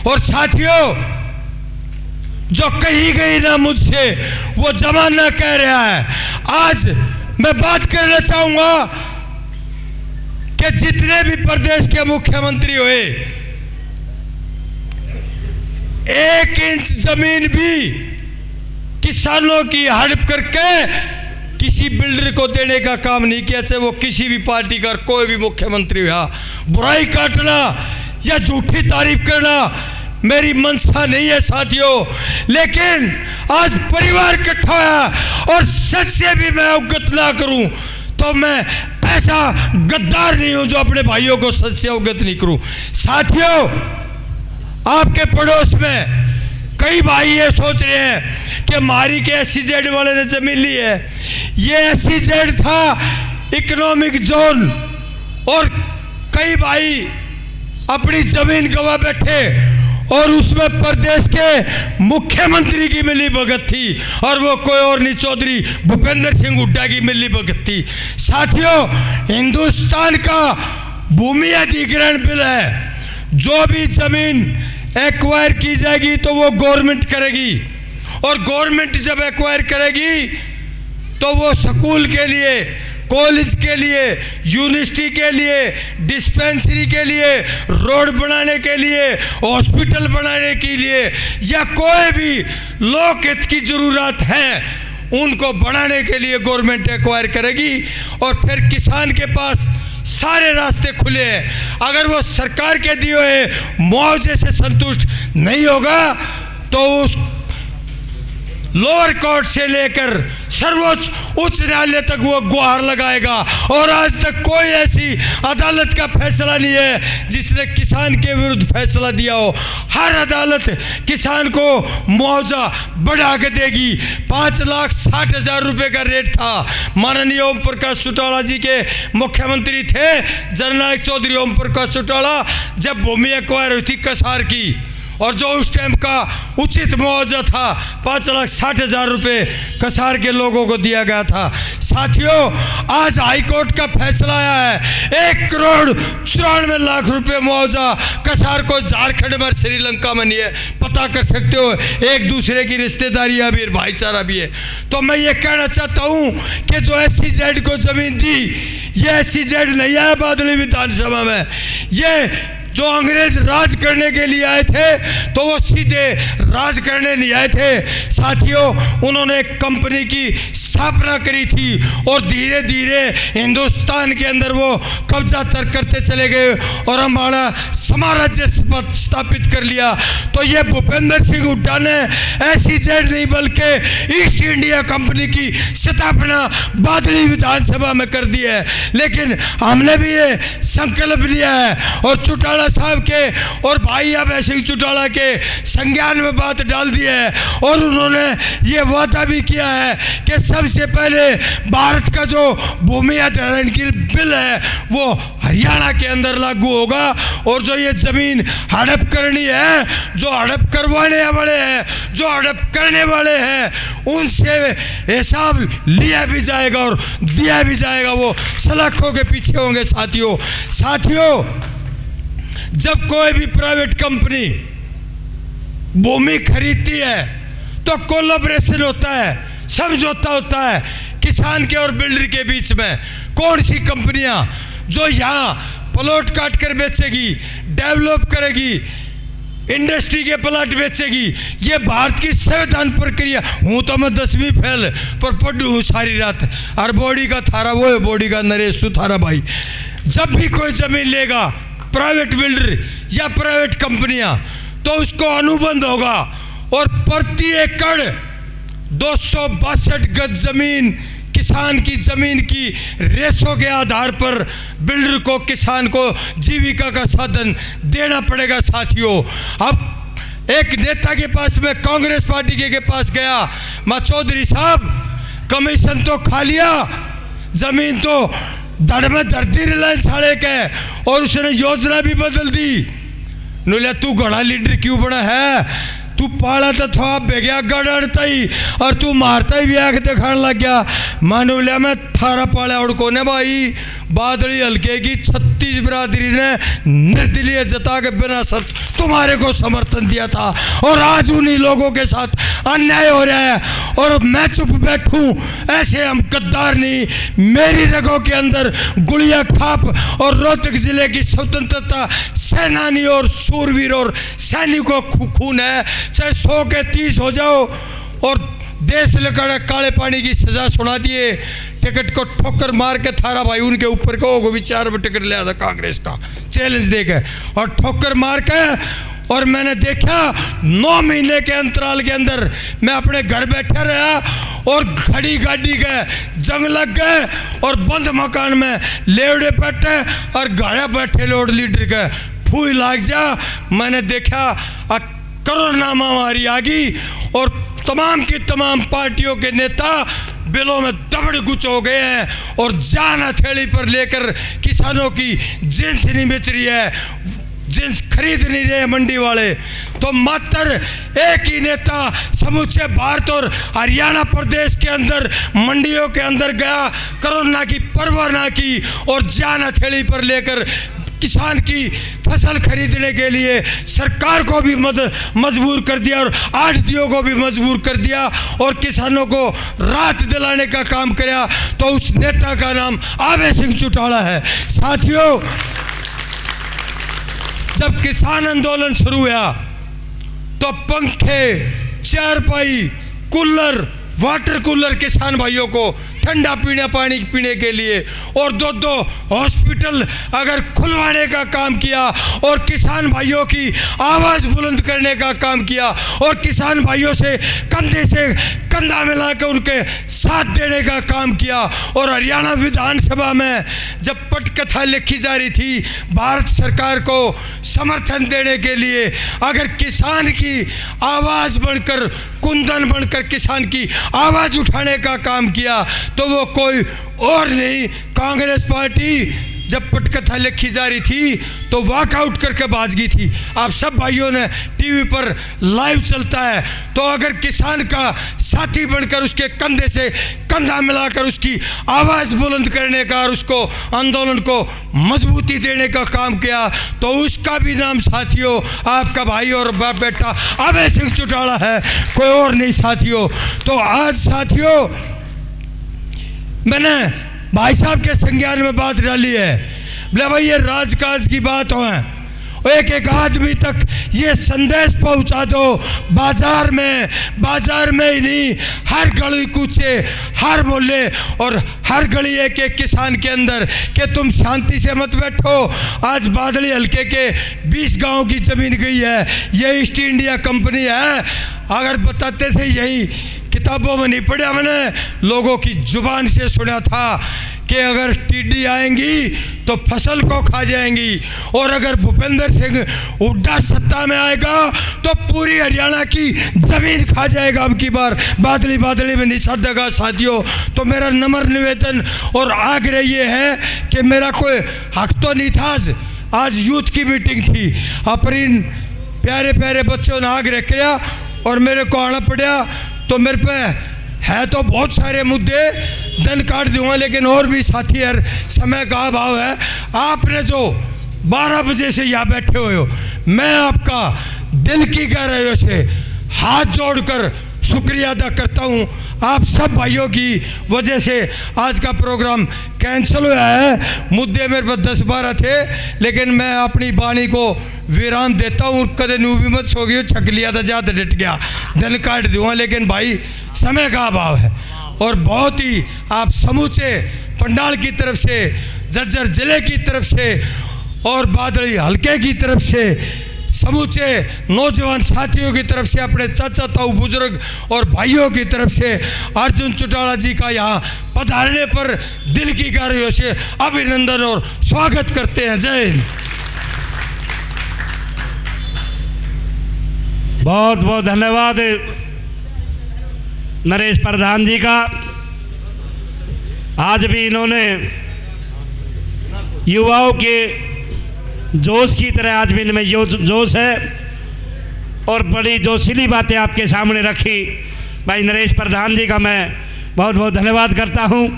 और साथियों, जो कही गई ना मुझसे वो जमाना कह रहा है। आज मैं बात करना चाहूंगा कि जितने भी प्रदेश के मुख्यमंत्री हुए, 1 इंच जमीन भी किसानों की हड़प करके किसी बिल्डर को देने का काम नहीं किया, चाहे वो किसी भी पार्टी का कोई भी मुख्यमंत्री हुआ। बुराई काटना या झूठी तारीफ करना मेरी मंशा नहीं है साथियों, लेकिन आज परिवार इकट्ठा है और सच से भी मैं अवगत ना करूं तो मैं ऐसा गद्दार नहीं हूं जो अपने भाइयों को सच से अवगत नहीं करूं। साथियों, आपके पड़ोस में कई भाई ये सोच रहे हैं कि मारी के SEZ वाले ने जमीन ली है। ये SEZ था इकोनॉमिक जोन, और कई भाई अपनी जमीन गवा बैठे और उसमें प्रदेश के मुख्यमंत्री की मिली भगत थी, और वो कोई और नहीं, चौधरी भूपेंद्र सिंह हुड्डा की मिली भगत थी। साथियों, हिंदुस्तान का भूमि अधिग्रहण बिल है, जो भी जमीन एक्वायर की जाएगी तो वो गवर्नमेंट करेगी, और गवर्नमेंट जब एक्वायर करेगी तो वो स्कूल के लिए, कॉलेज के लिए, यूनिवर्सिटी के लिए, डिस्पेंसरी के लिए, रोड बनाने के लिए, हॉस्पिटल बनाने के लिए, या कोई भी लोक हित की जरूरत है उनको बनाने के लिए गवर्नमेंट एक्वायर करेगी। और फिर किसान के पास सारे रास्ते खुले हैं। अगर वो सरकार के दिए हुए मुआवजे से संतुष्ट नहीं होगा तो उस लोअर कोर्ट से लेकर सर्वोच्च उच्च न्यायालय तक वो गुहार लगाएगा। और आज तक कोई ऐसी अदालत का फैसला नहीं है जिसने किसान के विरुद्ध फैसला दिया हो। हर अदालत किसान को मुआवजा बढ़ा के देगी। 5,60,000 रुपये का रेट था। माननीय ओम प्रकाश चौटाला जी के मुख्यमंत्री थे जननायक चौधरी ओम प्रकाश चौटाला, जब भूमि एक्वायर हुई थी कसार की, और जो उस टाइम का उचित मुआवजा था 5,60,000 रुपये कसार के लोगों को दिया गया था। साथियों, आज हाईकोर्ट का फैसला आया है 1,94,00,000 रुपये मुआवजा कसार को। झारखंड में, श्रीलंका में नहीं है, पता कर सकते हो, एक दूसरे की रिश्तेदारियाँ भी, भाईचारा भी है। तो मैं ये कहना चाहता हूँ कि जो SEZ को जमीन दी, ये SEZ नहीं आया बादली विधानसभा में, ये जो अंग्रेज राज करने के लिए आए थे तो वो सीधे राज करने नहीं आए थे। साथियों, उन्होंने एक कंपनी की स्थापना करी थी और धीरे धीरे हिंदुस्तान के अंदर वो कब्जा करते चले गए और हमारा साम्राज्य स्थापित कर लिया। तो ये भूपेंद्र सिंह हुड्डा ने SEZ नहीं बल्कि ईस्ट इंडिया कंपनी की स्थापना बादली विधानसभा में कर दी है। लेकिन हमने भी ये संकल्प लिया है और चौटाला साहब के और भाई अभय सिंह चौटाला के संज्ञान में बात डाल दी है, और उन्होंने ये वादा भी किया है कि सबसे पहले भारत का जो भूमि अधिग्रहण की बिल है वो हरियाणा के अंदर लागू होगा, और जो ये जमीन हड़प करनी है, जो हड़प करवाने वाले हैं, जो हड़प करने वाले हैं, उनसे हिसाब लिया भी जाएगा और दिया भी जाएगा। वो सलाखों के पीछे होंगे। साथियों, जब कोई भी प्राइवेट कंपनी भूमि खरीदती है तो कोलैबोरेशन होता है, समझौता होता है किसान के और बिल्डर के बीच में। कौन सी कंपनियां जो यहाँ प्लॉट काट कर बेचेगी, डेवलप करेगी, इंडस्ट्री के प्लाट बेचेगी, ये भारत की संविधान प्रक्रिया। हूँ तो मैं 10वीं फेल पर पढ़ू हूँ सारी रात, और बॉडी का थारा वो है, बॉडी का नरेश सुथारा भाई। जब भी कोई जमीन लेगा प्राइवेट बिल्डर या प्राइवेट कंपनियां, तो उसको अनुबंध होगा, और प्रति एकड़ 262 गज जमीन किसान की जमीन की रेशों के आधार पर बिल्डर को, किसान को जीविका का साधन देना पड़ेगा। साथियों, अब एक नेता के पास, मैं कांग्रेस पार्टी के पास गया, मैं चौधरी साहब कमीशन तो खा लिया, जमीन तो धड़ में धरती रिलायंस साढ़े के, और उसने योजना भी बदल दी। नूलिया तू घड़ा लीडर क्यों बना है, तू पाला तो था बेगया गड़ता ही और तू मारता ही भी आके दिखाने लग गया। मानूलिया मैं थारा पाला और कोने भाई बादली हल्के की 36 बलूचिस बिरादरी ने निर्दलीय जता के बिना शर्त तुम्हारे को समर्थन दिया था, और आज उन्हीं लोगों के साथ अन्याय हो रहा है और मैं चुप बैठूं, ऐसे हम गद्दार नहीं। मेरी रगों के अंदर गुड़िया खाप और रोहतक जिले की स्वतंत्रता सेनानी और सूरवीर और सैनिकों खून है। चाहे 100 के 30 हो जाओ और देश लकड़ा काले पानी की सजा सुना दिए, टिकट को ठोकर मार के थारा भाई उनके ऊपर को विचार में टिकट लिया था कांग्रेस का चैलेंज देके और ठोकर मार के, और मैंने देखा 9 महीने के अंतराल के अंदर मैं अपने घर बैठा रहा और घड़ी गाड़ी गए जंग लग गए और बंद मकान में लेवड़े बैठे और गाड़ा बैठे लोड लीडर के फूल लाग जा। मैंने देखा कोरोना महामारी आ गई और तमाम की तमाम पार्टियों के नेता बिलों में दबड़ गुच हो गए हैं और जान हथेली पर लेकर किसानों की जिन्स नहीं बेच रही है, जिन्स खरीद नहीं रहे मंडी वाले। तो मात्र एक ही नेता समूचे भारत और हरियाणा प्रदेश के अंदर मंडियों के अंदर गया, कोरोना की परवाह ना की और जान हथेली पर लेकर किसान की फसल खरीदने के लिए सरकार को भी मजबूर कर दिया और आढ़तियों को भी मजबूर कर दिया और किसानों को राहत दिलाने का काम किया। तो उस नेता का नाम आबे सिंह चौटाला है। साथियों, जब किसान आंदोलन शुरू हुआ तो पंखे, चारपाई, कूलर, वाटर कूलर किसान भाइयों को ठंडा पानी पीने के लिए और 2 हॉस्पिटल अगर खुलवाने का काम किया और किसान भाइयों की आवाज़ बुलंद करने का काम किया और किसान भाइयों से कंधा मिलाकर उनके साथ देने का काम किया। और हरियाणा विधानसभा में जब पटकथा लिखी जा रही थी भारत सरकार को समर्थन देने के लिए, अगर किसान की आवाज़ बनकर, कुंदन बनकर किसान की आवाज़ उठाने का काम किया तो वो कोई और नहीं, कांग्रेस पार्टी। जब पटकथा लिखी जा रही थी तो वॉकआउट करके भाज गई थी। आप सब भाइयों ने टीवी पर लाइव चलता है, तो अगर किसान का साथी बनकर उसके कंधे से कंधा मिलाकर उसकी आवाज़ बुलंद करने का और उसको आंदोलन को मजबूती देने का काम किया तो उसका भी नाम साथियों आपका भाई और बाप बेटा आबे सिंह चौटाला है, कोई और नहीं साथियों। तो आज साथियों मैंने भाई साहब के संज्ञान में बात डाली है, बोले भाई ये राजकाज की बात हो है, एक आदमी तक ये संदेश पहुंचा दो बाजार में ही नहीं, हर गली कूचे, हर मोहल्ले और हर गली एक किसान के अंदर कि तुम शांति से मत बैठो। आज बादली हल्के के 20 गांव की जमीन गई है, ये ईस्ट इंडिया कंपनी है। अगर बताते थे यही किताबों में नहीं पढ़ा, मैंने लोगों की जुबान से सुना था कि अगर टिड्डी आएंगी तो फसल को खा जाएंगी और अगर भूपेंद्र सिंह हुड्डा सत्ता में आएगा तो पूरी हरियाणा की जमीन खा जाएगा। अब की बार बादली में नहीं साधेगा साथियों। तो मेरा नम्र निवेदन और आग्रह ये है कि मेरा कोई हक तो नहीं था, आज यूथ की मीटिंग थी, अपनी प्यारे प्यारे बच्चों ने आग्रह किया और मेरे को आना पड़ा। तो मेरे पे है तो बहुत सारे मुद्दे, दिन काट दूंगा, लेकिन और भी साथी हर समय का अभाव है। आपने जो 12 बजे से यहाँ बैठे हुए हो, मैं आपका दिल की गहराइयों से हाथ जोड़कर शुक्रिया अदा करता हूँ। आप सब भाइयों की वजह से आज का प्रोग्राम कैंसिल हुआ है। मुद्दे मेरे पास 10-12 थे, लेकिन मैं अपनी वाणी को विराम देता हूँ। कदे नू भी मत सो गई, छक लिया था, ज़्यादा डट गया, दिन काट दूँगा, लेकिन भाई समय का अभाव है। और बहुत ही आप समूचे पंडाल की तरफ से, झज्जर जिले की तरफ से और बादली हल्के की तरफ से, समूचे नौजवान साथियों की तरफ से, अपने चाचा ताऊ बुजुर्ग और भाइयों की तरफ से अर्जुन चौटाला जी का यहाँ पधारने पर दिल की गहराइयों से अभिनंदन और स्वागत करते हैं। जय हिंद। बहुत बहुत धन्यवाद नरेश प्रधान जी का। आज भी इन्होंने युवाओं के जोश की तरह आज भी इनमें जोश है और बड़ी जोशीली बातें आपके सामने रखी। भाई नरेश प्रधान जी का मैं बहुत बहुत धन्यवाद करता हूं।